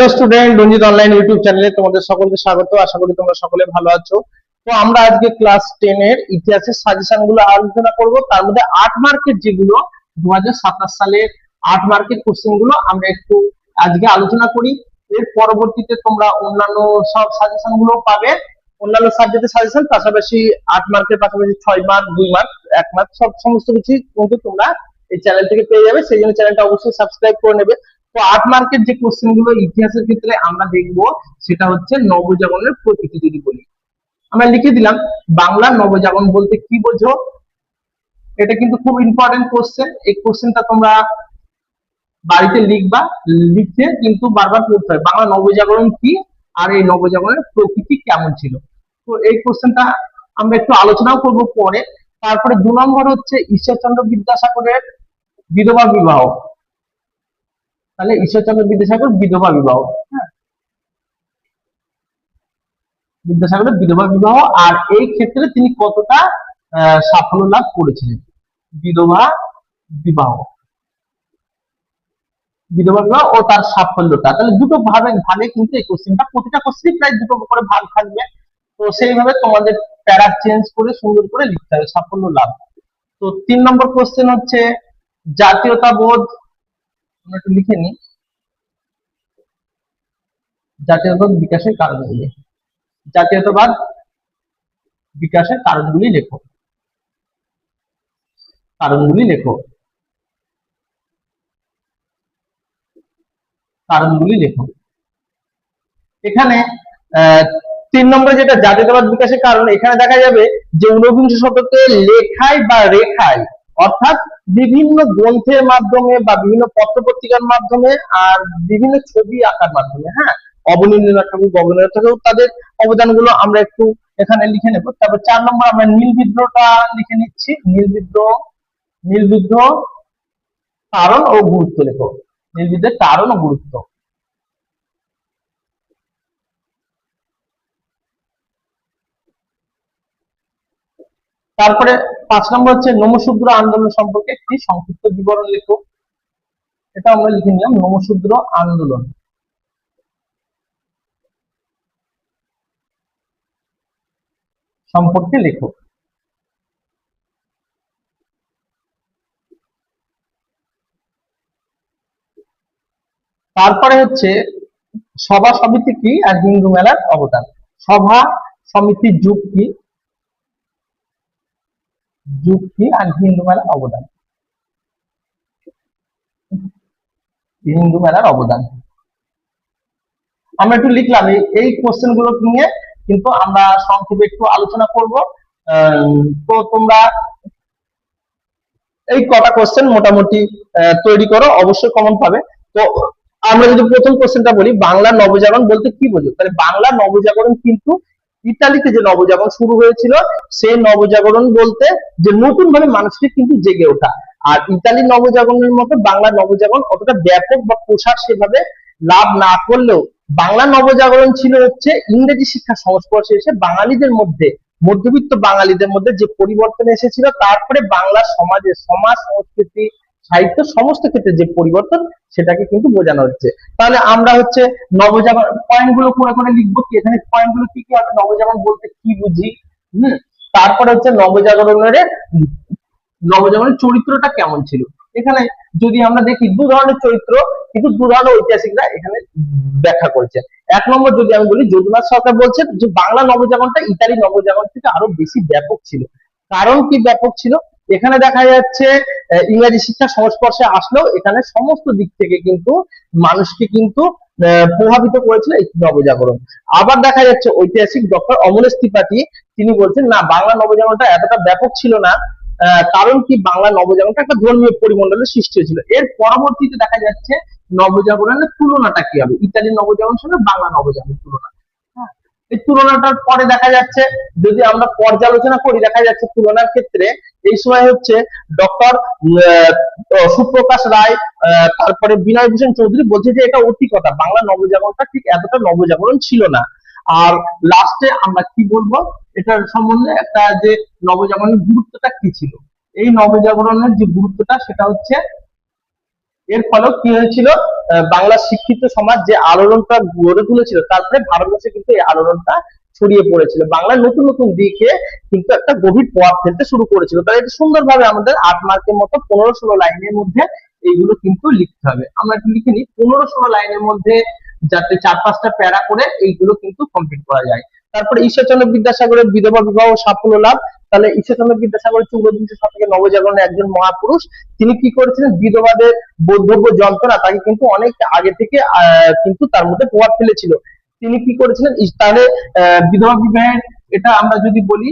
Hello student, রঞ্জিত online YouTube চ্যানেলে তোমাদের সকলকে স্বাগত। আশা করি তোমরা সকলে ভালো আছো। তো আমরা আজকে ক্লাস 10 এর ইতিহাসের সাজেশন গুলো আলোচনা করব। তার মধ্যে 8 মার্কের যেগুলো 2027 সালের 8 মার্কের কোশ্চেন গুলো আমরা একটু আজকে আলোচনা করি। এর পরবর্তীতে তোমরা অন্যান্য সব সাজেশন গুলো পাবে, অন্যান্য সাবজেক্টের সাজেশন, পাশাপাশি 8 মার্কের পাশাপাশি 6 মার্ক, 2 মার্ক, 1 মার্ক সব সমস্ত কিছু কিন্তু তোমরা এই চ্যানেল থেকে পেয়ে যাবে। সেই জন্য চ্যানেলটা অবশ্যই সাবস্ক্রাইব করে নেবে। তো 8 মার্কের যে কোশ্চেন গুলো ইতিহাসের ক্ষেত্রে আমরা দেখব সেটা হচ্ছে নবজাগরণের প্রকৃতি। যদি বলি, আমরা লিখে দিলাম বাংলা নবজাগরণ বলতে কি বোঝো। এটা কিন্তু খুব ইম্পর্টেন্ট কোশ্চেন। এই কোশ্চেনটা তোমরা বাড়িতে লিখবা, লিখে কিন্তু বারবার পড়তে হবে বাংলা নবজাগরণ কি আর এই নবজাগরণের প্রকৃতি কেমন ছিল। তো এই কোশ্চেনটা আমরা একটু আলোচনাও করব পরে। তারপরে 2 নম্বর হচ্ছে ঈশ্বরচন্দ্র বিদ্যাসাগরের বিধবা বিবাহ। তাহলে ঈশ্বরচন্দ্র বিদ্যাসাগর বিধবা বিবাহ, হ্যাঁ, বিদ্যাসাগরের বিধবা বিবাহ, আর এই ক্ষেত্রে তিনি কতটা সাফল্য লাভ করেছিলেন। বিধবা বিবাহ, বিধবা বিবাহ ও তার সাফল্যটা। তাহলে দুটো ভাগে কিন্তু এই কোশ্চেনটা, প্রতিটা কোশ্চেন প্রায় দুটো করে ভাগ থাকবে। তো সেইভাবে তোমাদের প্যারা চেঞ্জ করে সুন্দর করে লিখতে হবে সাফল্য লাভ। তো 3 নম্বর কোশ্চেন হচ্ছে জাতীয়তাবোধ। আমরা একটু লিখে নিই, জাতীয়তাবাদ বিকাশের কারণগুলি। জাতীয়তাবাদ বিকাশের কারণগুলি লেখো, কারণগুলি লেখো, কারণগুলি লেখো। এখানে 3 নম্বরে যেটা জাতীয়তাবাদ বিকাশের কারণ, এখানে দেখা যাবে যে 19বিংশ শতকে লেখায় বা রেখায়, অর্থাৎ বিভিন্ন গ্রন্থের মাধ্যমে বা বিভিন্ন পত্রপত্রিকার মাধ্যমে আর বিভিন্ন ছবি আঁকার মাধ্যমে, হ্যাঁ, অবনীন্দ্রনাথ ঠাকুর, গগনেন্দ্রনাথ ঠাকুর, তাদের অবদানগুলো আমরা একটু এখানে লিখে নেব। তারপর 4 নম্বর আমরা নীল বিদ্রোহটা লিখে নিচ্ছি। নীল বিদ্রোহ, নীল বিদ্রোহ কারণ ও গুরুত্ব লেখো। নীল বিদ্রোহের কারণ ও গুরুত্ব। তারপরে 5 নম্বর হচ্ছে নমশূদ্র আন্দোলন সম্পর্কে একটি সংক্ষিপ্ত বিবরণ লেখো। এটা আমরা লিখে নিলাম, নমশূদ্র আন্দোলন সম্পর্কে লেখো। তারপরে হচ্ছে সভা সমিতি কি আর হিন্দু মেলার অবদান। সভা সমিতির যুগ কি, যুগ কি আর হিন্দু মেলার অবদান। হিন্দু মেলার অবদান আমরা একটু লিখলাম। এই কোশ্চেন গুলো নিয়ে কিন্তু আমরা সংক্ষেপে একটু আলোচনা করব। তো তোমরা এই কটা কোশ্চেন মোটামুটি তৈরি করো, অবশ্যই কমন পাবে। তো আমরা যদি প্রথম কোশ্চেনটা বলি, বাংলা নবজাগরণ বলতে কি বোঝো, তাহলে বাংলা নবজাগরণ কিন্তু ইতালিতে যে নবজাগরণ শুরু হয়েছিল সেই নবজাগরণ বলতে যে নতুন ভাবে মানুষকে কিন্তু জেগে ওঠা। আর ইতালি নবজাগরণের মতো বাংলা নবজাগরণ অতটা ব্যাপক বা প্রসার সেভাবে লাভ না করলেও বাংলা নবজাগরণ ছিল হচ্ছে ইংরেজি শিক্ষার সংস্পর্শে এসে বাঙালিদের মধ্যে, মধ্যবিত্ত বাঙালিদের মধ্যে যে পরিবর্তন এসেছিল, তারপরে বাংলা সমাজের সমাজ সংস্কৃতি সাহিত্য সমস্ত ক্ষেত্রে যে পরিবর্তন, সেটাকে কিন্তু বোঝানো হচ্ছে। তাহলে আমরা হচ্ছে নবজাগরণ পয়েন্ট গুলো করে করে লিখবো কি, এখানে পয়েন্ট গুলো কি কি হবে, নবজাগরণ বলতে কি বুঝি, তারপরে হচ্ছে নবজাগরণের চরিত্রটা কেমন ছিল। এখানে যদি আমরা দেখি 2 ধরনের চরিত্র, কিন্তু 2 ধরনের ঐতিহাসিকরা এখানে ব্যাখ্যা করেছেন। 1 নম্বর যদি আমি বলি, যদুনাথ সরকার বলছেন যে বাংলা নবজাগরণটা ইতালি নবজাগরণ থেকে আরো বেশি ব্যাপক ছিল। কারণ কি ব্যাপক ছিল, এখানে দেখা যাচ্ছে ইংরেজি শিক্ষার সংস্পর্শে আসলেও এখানে সমস্ত দিক থেকে কিন্তু মানুষকে কিন্তু প্রভাবিত করেছিল এই নবজাগরণ। আবার দেখা যাচ্ছে ঐতিহাসিক ডক্টর অমলেশ ত্রিপাঠী তিনি বলছেন না, বাংলা নবজাগরণটা এতটা ব্যাপক ছিল না। কারণ কি, বাংলা নবজাগরণটা একটা ধর্মীয় পরিমণ্ডলের সৃষ্টি হয়েছিল। এর পরবর্তীতে দেখা যাচ্ছে নবজাগরণের তুলনাটা কি হবে, ইতালি নবজাগরণের সঙ্গে বাংলা নবজাগরণের তুলনা। এই তুলনাটার পরে দেখা যাচ্ছে, যদি আমরা পর্যালোচনা করি, দেখা যাচ্ছে তুলনার ক্ষেত্রে এই সময় হচ্ছে ডক্টর সুপ্রকাশ রায়, তারপরে বিনয় ভূষণ চৌধুরী বলছে যে এটা অতি কথা, বাংলা নবজাগরণটা ঠিক এতটা নবজাগরণ ছিল না। আর লাস্টে আমরা কি বলবো এটার সম্বন্ধে, একটা যে নবজাগরণের গুরুত্বটা কি ছিল। এই নবজাগরণের যে গুরুত্বটা সেটা হচ্ছে এর ফলেও কি হয়েছিল, বাংলার শিক্ষিত সমাজ যে আলোড়নটা গড়ে তুলেছিল, তারপরে ভারতবর্ষে কিন্তু এই আলোড়নটা ছড়িয়ে পড়েছিল, বাংলার নতুন নতুন দিকে কিন্তু একটা গভীর প্রভাব ফেলতে শুরু করেছিল। তাই এটা সুন্দরভাবে আমাদের 8 মার্কের মতো 15-16 লাইনের মধ্যে এইগুলো কিন্তু লিখতে হবে। আমরা একটু লিখে নিই, 15-16 লাইনের মধ্যে যাতে 4-5টা প্যারা করে এইগুলো কিন্তু কমপ্লিট করা যায়। তারপরে ঈশ্বরচন্দ্র বিদ্যাসাগরের বিধবা বিবাহ ও সাফল্য লাভ। তাহলে ঈশ্বরচন্দ্র বিদ্যাসাগর হচ্ছে ঊনবিংশ শতকে নবজাগরণের একজন মহাপুরুষ। তিনি কি করেছিলেন, বিধবাদের বোধগম্য যন্ত্রণা তাকে কিন্তু অনেক আগে থেকে কিন্তু তার মধ্যে প্রভাব ফেলেছিল। তিনি কি করেছিলেন, তাহলে বিধবা বিবাহের এটা আমরা যদি বলি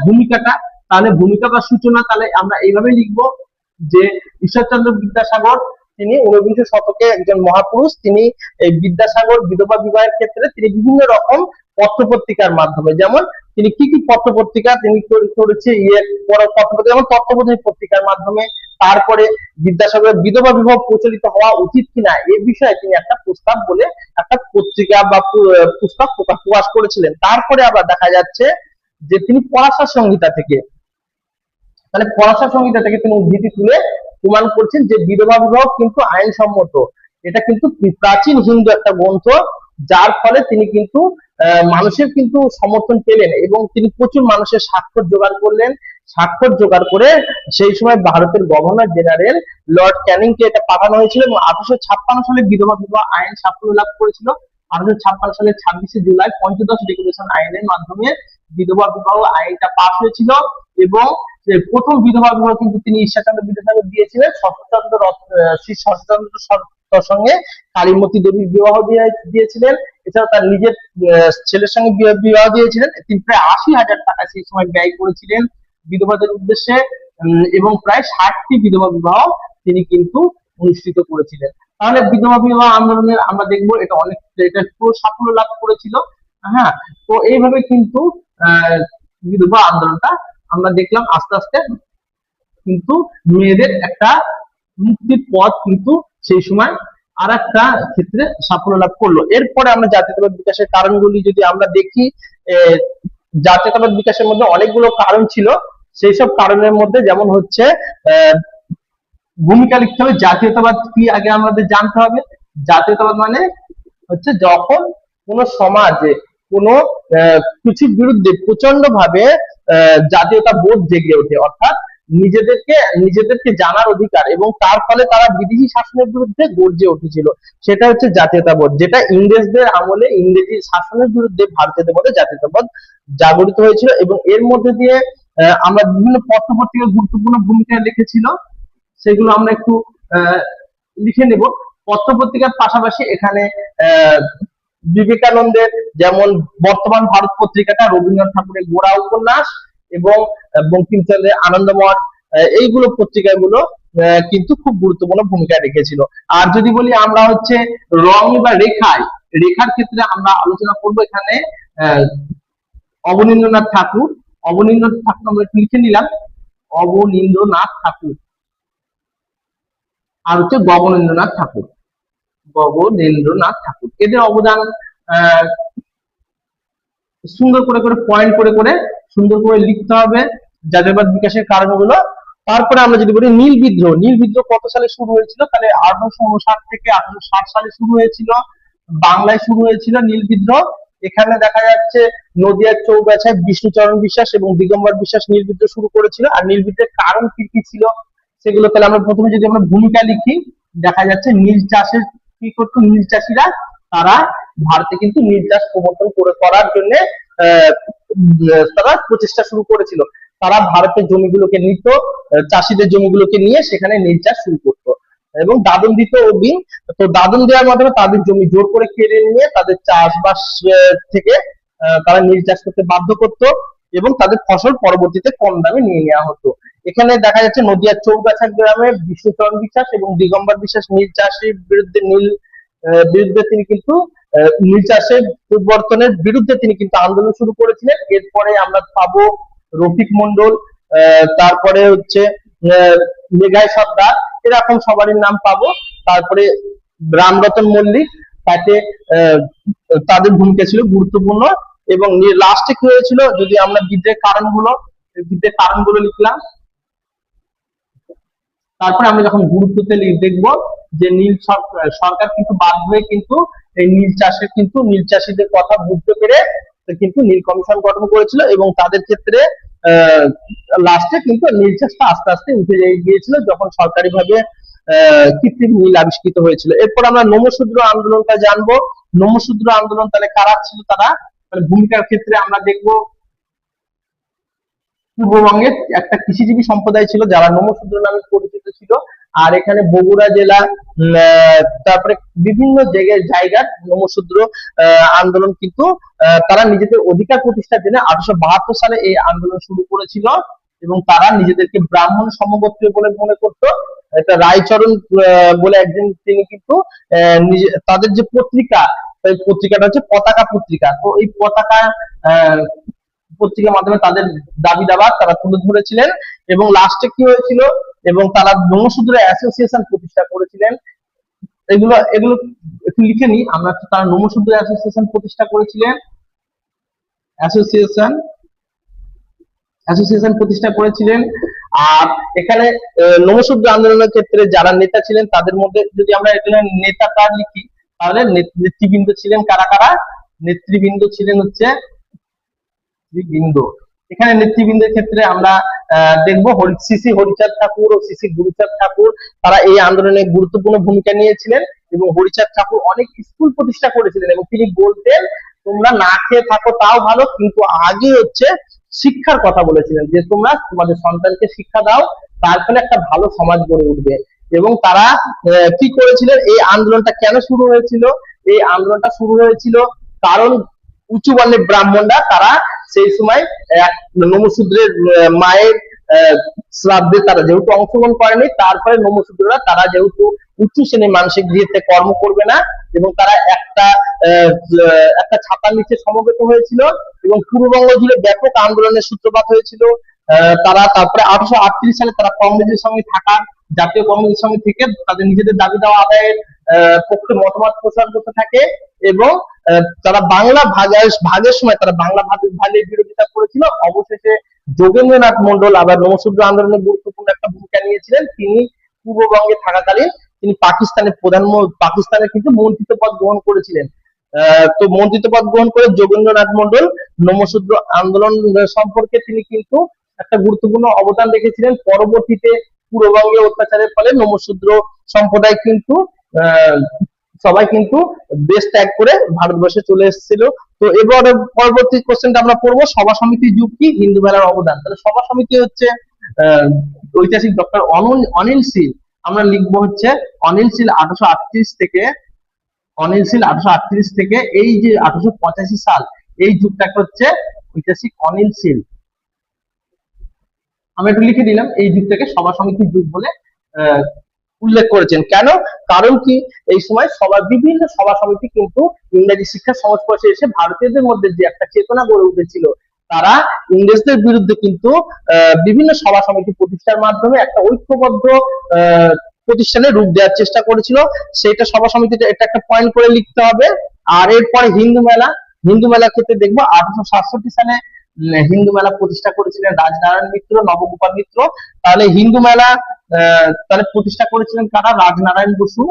ভূমিকাটা, তাহলে ভূমিকা বা সূচনা তাহলে আমরা এইভাবে লিখবো যে ঈশ্বরচন্দ্র বিদ্যাসাগর তিনি ঊনবিংশ শতকে একজন মহাপুরুষ। তিনি এই বিদ্যাসাগর বিধবা বিবাহের ক্ষেত্রে তিনি বিভিন্ন রকম পত্রপত্রিকার মাধ্যমে, যেমন তিনি কি কি পত্রপত্রিকা তিনি করেছে, পত্রপত্রিকা যেমন তত্ত্ববোধিনী পত্রিকার মাধ্যমে। তারপরে বিদ্যাসাগরের বিধবা বিবাহ প্রচলিত হওয়া উচিত কিনা এই বিষয়ে তিনি একটা প্রস্তাব বলে একটা পত্রিকা বা পুস্তক প্রকাশ করেছিলেন। তারপরে আবার দেখা যাচ্ছে যে তিনি পরাশর সংহিতা থেকে, তাহলে পরাশর সংহিতা থেকে তিনি উদ্ধৃতি তুলে প্রমাণ করছেন যে বিধবা বিবাহ কিন্তু আইনসম্মত। এটা কিন্তু প্রাচীন হিন্দু একটা গ্রন্থ, যার ফলে তিনি কিন্তু মানুষের কিন্তু সমর্থন পেলেন এবং তিনি প্রচুর মানুষের স্বাক্ষর জোগাড় করলেন। স্বাক্ষর জোগাড় করে সেই সময় ভারতের গভর্নর জেনারেল লর্ড ক্যানিং কে এটা পাঠানো হয়েছিল এবং 1856 সালে বিধবা বিবাহ আইন সাফল্য লাভ করেছিল। 1856 সালের 26শে জুলাই পঞ্চদশ রেগুলেশন আইনের মাধ্যমে বিধবা বিবাহ আইনটা পাস হয়েছিল এবং প্রথম বিধবা বিবাহ কিন্তু তিনি ঈশ্বরচন্দ্র বিদ্যাসাগর দিয়েছিলেন। শ্রী শরৎচন্দ্র সঙ্গে কালীমতি দেবীর বিবাহ দিয়েছিলেন। এছাড়াও তার নিজের ছেলের সঙ্গে বিবাহ দিয়েছিলেন। তিনি প্রায় 80,000 টাকা সেই সময় ব্যয় করেছিলেন বিধবাদের উদ্দেশ্যে এবং প্রায় 60টি বিধবা বিবাহ তিনি কিন্তু অনুষ্ঠিত করেছিলেন। তাহলে বিধবা বিবাহ আন্দোলনের আমরা দেখবো এটা পুরো সাফল্য লাভ করেছিল। হ্যাঁ, তো এইভাবে কিন্তু বিধবা আন্দোলনটা আমরা দেখলাম আস্তে আস্তে কিন্তু মেয়েদের একটা মুক্তির পথ কিন্তু সেই সময় আর একটা ক্ষেত্রে সাফল্য লাভ করলো। এরপরে আমরা জাতীয়তাবাদ বিকাশের কারণগুলি যদি আমরা দেখি, জাতীয়তাবাদ বিকাশের মধ্যে অনেকগুলো কারণ ছিল। সেই সব কারণের মধ্যে যেমন হচ্ছে ভূমিকা লিখতে হবে। জাতীয়তাবাদ কি আগে আমাদের জানতে হবে। জাতীয়তাবাদ মানে হচ্ছে যখন কোন সমাজে কোন কিছুর বিরুদ্ধে প্রচন্ড ভাবে জাতীয়তা বোধ জেগে ওঠে, অর্থাৎ নিজেদেরকে জানার অধিকার এবং তার ফলে তারা বিদেশি শাসনের বিরুদ্ধে গর্জে উঠেছিল, সেটা হচ্ছে জাতীয়তাবোধ। যেটা ইংরেজদের আমলে ইংরেজি শাসনের বিরুদ্ধে ভারতীয়দের মধ্যে জাতীয়তাবোধ জাগরিত হয়েছিল এবং এর মধ্যে দিয়ে আমরা বিভিন্ন পত্র-পত্রিকা গুরুত্বপূর্ণ ভূমিকা লিখেছিল, সেগুলো আমরা একটু লিখে নেব। পত্র-পত্রিকার পাশাপাশি এখানে বিবেকানন্দের যেমন বর্তমান ভারত পত্রিকাটা, রবীন্দ্রনাথ ঠাকুরের গোড়া উপন্যাস এবং বঙ্কিমচন্দ্রের আনন্দমঠ, এইগুলো পত্রিকাগুলো কিন্তু খুব গুরুত্বপূর্ণ ভূমিকা রেখেছিল। আর যদি বলি আমরা হচ্ছে রং বা রেখার ক্ষেত্রে আমরা আলোচনা করব এখানে অবনীন্দ্রনাথ ঠাকুর। অবনীন্দ্রনাথ ঠাকুর আমরা লিখে নিলাম, অবনীন্দ্রনাথ ঠাকুর আর হচ্ছে গগনেন্দ্রনাথ ঠাকুর। এদের অবদান সুন্দর করে পয়েন্ট করে সুন্দর করে লিখতে হবে জাতীয়তাবাদ বিকাশের কারণগুলো। তারপরে আমরা যদি বলি নীল বিদ্রোহ কত সালে শুরু হয়েছিল, তাহলে 1859 থেকে 1860 সালে শুরু হয়েছিল, বাংলায় শুরু হয়েছিল নীল বিদ্রোহ। এখানে দেখা যাচ্ছে নদিয়ার চৌগাছায় বিষ্ণুচরণ বিশ্বাস এবং দিগম্বর বিশ্বাস নীল বিদ্রোহ শুরু করেছিল। আর নীল বিদ্রোহের কারণ কি কি ছিল সেগুলো তাহলে আমরা প্রথমে যদি আমরা ভূমিকা লিখি, দেখা যাচ্ছে নীল চাষের কি করতো, নীল চাষিরা তারা ভারতে কিন্তু নীল চাষ প্রবর্তন করার জন্য তারা প্রচেষ্টা শুরু করেছিল। তারা ভারতের জমিগুলোকে নিত, চাষিদের জমিগুলোকে নিয়ে সেখানে নীল চাষ শুরু করতো এবং দাদন দিত অগ্রিম। তো দাদন দেওয়ার মাধ্যমে তাদের জমি জোর করে কেড়ে নিয়ে তাদের চাষবাস থেকে তারা নীল চাষ করতে বাধ্য করতো এবং তাদের ফসল পরবর্তীতে কম দামে নিয়ে নেওয়া হতো। এখানে দেখা যাচ্ছে নদিয়ার চৌগাছা গ্রামে বিষ্ণুচরণ বিশ্বাস এবং দিগম্বর বিশ্বাস নীল চাষের বিরুদ্ধে তিনি কিন্তু নীল চাষের পরিবর্তনের বিরুদ্ধে তিনি কিন্তু আন্দোলন শুরু করেছিলেন। এরপরে আমরা পাবো রফিক মন্ডল, তারপরে হচ্ছে মেঘাই সর্দার, এরকম সবারই নাম পাবো। তারপরে রামরতন মল্লিক, তাতে তাদের ভূমিকা ছিল গুরুত্বপূর্ণ। এবং লাস্টে কি হয়েছিল, যদি আমরা বিদ্রোহের কারণগুলো লিখলাম, তারপরে আমরা যখন গুরুত্বতে দেখবো যে সরকার কিন্তু বাধ্য হয়ে কিন্তু এই নীল চাষীদের কথা বুঝতে পেরে কিন্তু নীল কমিশন গঠন করেছিল, এবং তাদের ক্ষেত্রে লাস্টে কিন্তু নীল চাষটা আস্তে আস্তে উঠে গিয়েছিল যখন সরকারিভাবে কৃত্রিম নীল আবিষ্কৃত হয়েছিল। এরপর আমরা নমশূদ্র আন্দোলনটা জানবো। নমশূদ্র আন্দোলন তাহলে কারা ছিল, তারা মানে ভূমিকার ক্ষেত্রে আমরা দেখবো পূর্ববঙ্গের একটা কৃষিজীবী সম্প্রদায় ছিল যারা নমশূদ্র নামে পরিচিত ছিল। আর এখানে বগুড়া জেলা, তারপরে বিভিন্ন জায়গার নমশূদ্র আন্দোলন কিন্তু তারা নিজেদের অধিকার প্রতিষ্ঠার জন্য 1872 সালে এই আন্দোলন শুরু করেছিল, এবং তারা নিজেদেরকে ব্রাহ্মণ সমগোত্রীয় বলে মনে করত। এটা রায়চরণ বলে একজন, তিনি কিন্তু তাদের যে পত্রিকা, এই পত্রিকাটা হচ্ছে পতাকা পত্রিকা। তো এই পতাকা পত্রিকার মাধ্যমে তাদের দাবি দাবা তারা তুলে ধরেছিলেন, এবং লাস্টে কি হয়েছিল, এবং তারা নমশূদ্র অ্যাসোসিয়েশন প্রতিষ্ঠা করেছিলেন। এগুলো এগুলো একটু লিখে নিই আমরা। তারা নমশূদ্র অ্যাসোসিয়েশন প্রতিষ্ঠা করেছিলেন, অ্যাসোসিয়েশন অ্যাসোসিয়েশন প্রতিষ্ঠা করেছিলেন। আর এখানে নমশূদ্র আন্দোলনের ক্ষেত্রে যারা নেতা ছিলেন তাদের মধ্যে যদি আমরা এখানে নেতা কার লিখি, তাহলে নেতৃবৃন্দ ছিলেন কারা কারা। নেতৃবৃন্দ ছিলেন হচ্ছে নেতৃবৃন্দ, এখানে নেতৃবৃন্দের ক্ষেত্রে আমরা দেখবো শ্রী হরিচাঁদ ঠাকুর ও শ্রী গুরুচাঁদ ঠাকুর, তারা এই আন্দোলনে গুরুত্বপূর্ণ ভূমিকা নিয়েছিলেন। এবং হরিচাঁদ ঠাকুর অনেক স্কুল প্রতিষ্ঠা করেছিলেন, এবং তিনি বলতেন তোমরা না খেয়ে থাকো তাও ভালো, কিন্তু আগে হচ্ছে শিক্ষার কথা বলেছিলেন, যে তোমরা তোমাদের সন্তানকে শিক্ষা দাও, তার ফলে একটা ভালো সমাজ গড়ে উঠবে। এবং তারা কি করেছিলেন, এই আন্দোলনটা কেন শুরু হয়েছিল, এই আন্দোলনটা শুরু হয়েছিল কারণ উঁচু বর্ণের ব্রাহ্মণরা তারা সেই সময় নমশূদ্রের মায়ের শ্রাদ্ধে তারা যেহেতু অংশগ্রহণ করেনি, তারপরে নমশূদ্ররা তারা যেহেতু উঁচু শ্রেণীর মানসিক গৃহে কর্ম করবে না, এবং তারা একটা ছাতার নিচে সমবেত হয়েছিল, এবং পূর্ববঙ্গ জুড়ে ব্যাপক আন্দোলনের সূত্রপাত হয়েছিল। তারা তারপরে 1838 সালে তারা কংগ্রেসের সঙ্গে জাতীয় কংগ্রেসের সঙ্গে থেকে তাদের নিজেদের দাবি দেওয়া আদায়ের পক্ষে মতামত প্রচার করতে থাকে, এবং তারা বাংলা ভাগের সময় তারা বাংলা ভাগের বিরোধিতা করেছিল। অবশেষে যোগেন্দ্রনাথ মন্ডল আবার নমশূদ্র আন্দোলনে গুরুত্বপূর্ণ একটা ভূমিকা নিয়েছিলেন। তিনি পূর্ববঙ্গে থাকাকালীন তিনি পাকিস্তানে কিন্তু মন্ত্রিত্ব পদ গ্রহণ করেছিলেন। তো মন্ত্রিত্ব পদ গ্রহণ করে যোগেন্দ্রনাথ মন্ডল নমশূদ্র আন্দোলন সম্পর্কে তিনি কিন্তু একটা গুরুত্বপূর্ণ অবদান রেখেছিলেন। পরবর্তীতে পূর্ববঙ্গে অত্যাচারের ফলে নমশূদ্র সম্প্রদায় কিন্তু সবাই কিন্তু দেশ ত্যাগ করে ভারতবর্ষে চলে এসেছিল। তো এবার পরবর্তী কোশ্চেনটা আমরা পড়বো, সভা সমিতির যুগ কি, হিন্দু মেলার অবদান। তাহলে সভা সমিতি হচ্ছে ঐতিহাসিক ডক্টর অনিল শীল, আমরা লিখবো হচ্ছে অনিল শীল 1838 থেকে এই যে 1885 সাল, এই যুগটাকে হচ্ছে ঐতিহাসিক অনিল শীল, আমরা একটু লিখে দিলাম, এই যুগটাকে সভা সমিতির যুগ বলে উল্লেখ করেছেন। কেন, কারণ কি এই সময় বিভিন্ন সভা সমিতি কিন্তু ইংরেজি শিক্ষার সংস্পর্শে এসে ভারতীয়দের মধ্যে যে একটা চেতনা গড়ে উঠেছিল, তারা ইংরেজদের বিরুদ্ধে কিন্তু বিভিন্ন সভা সমিতি প্রতিষ্ঠার মাধ্যমে একটা ঐক্যবদ্ধ প্রতিষ্ঠানের রূপ দেওয়ার চেষ্টা করেছিল। সেটা সভা সমিতিটা, এটা একটা পয়েন্ট করে লিখতে হবে। আর এরপরে হিন্দু মেলার ক্ষেত্রে দেখবো 1867 সালে হিন্দু মেলা প্রতিষ্ঠা করেছিলেন রাজনারায়ণ মিত্র, নবগোপাল মিত্র। তাহলে হিন্দু মেলা তাহলে প্রতিষ্ঠা করেছিলেন কারা, রাজনারায়ণ বসু,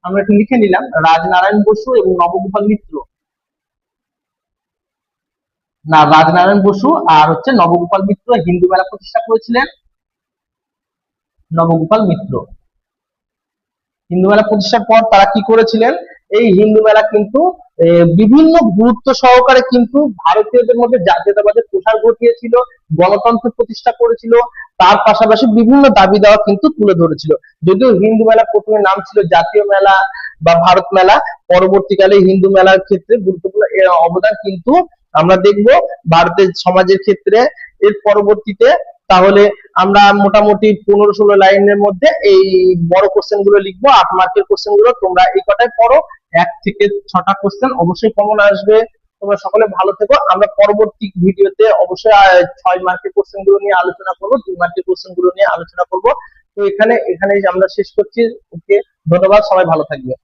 আমরা একটু লিখে নিলাম, রাজনারায়ণ বসু এবং নবগোপাল মিত্র। রাজনারায়ণ বসু আর হচ্ছে নবগোপাল মিত্র হিন্দু মেলা প্রতিষ্ঠা করেছিলেন। নবগোপাল মিত্র হিন্দু মেলা প্রতিষ্ঠার পর তারা কি করেছিলেন, এই হিন্দু মেলা কিন্তু বিভিন্ন গুরুত্ব সহকারে কিন্তু ভারতীয়দের মধ্যে জাতীয়তাবাদের প্রসার ঘটিয়েছিল, গণতন্ত্র প্রতিষ্ঠা করেছিল, তার পাশাপাশি বিভিন্ন দাবি দেওয়া কিন্তু তুলে ধরেছিল। যদিও হিন্দু মেলা প্রথমে নাম ছিল জাতীয় মেলা বা ভারত মেলা, পরবর্তীকালে হিন্দু মেলার ক্ষেত্রে গুরুত্বপূর্ণ অবদান কিন্তু আমরা দেখব ভারতের সমাজের ক্ষেত্রে। এর পরবর্তীতে তাহলে আমরা মোটামুটি 15-16 লাইনের মধ্যে এই বড় কোশ্চেন গুলো লিখবো, 8 মার্কের কোশ্চেন গুলো তোমরা এই কটাই পড়ো। 1 থেকে 6টা কোশ্চেন অবশ্যই কমন আসবে। তোমরা সকলে ভালো থেকো। আমরা পরবর্তী ভিডিওতে অবশ্যই 6 মার্কের কোশ্চেন গুলো নিয়ে আলোচনা করবো, 2 মার্কের কোশ্চেন গুলো নিয়ে আলোচনা করবো। তো এখানে আমরা শেষ করছি। ওকে, ধন্যবাদ, সবাই ভালো থাকবে।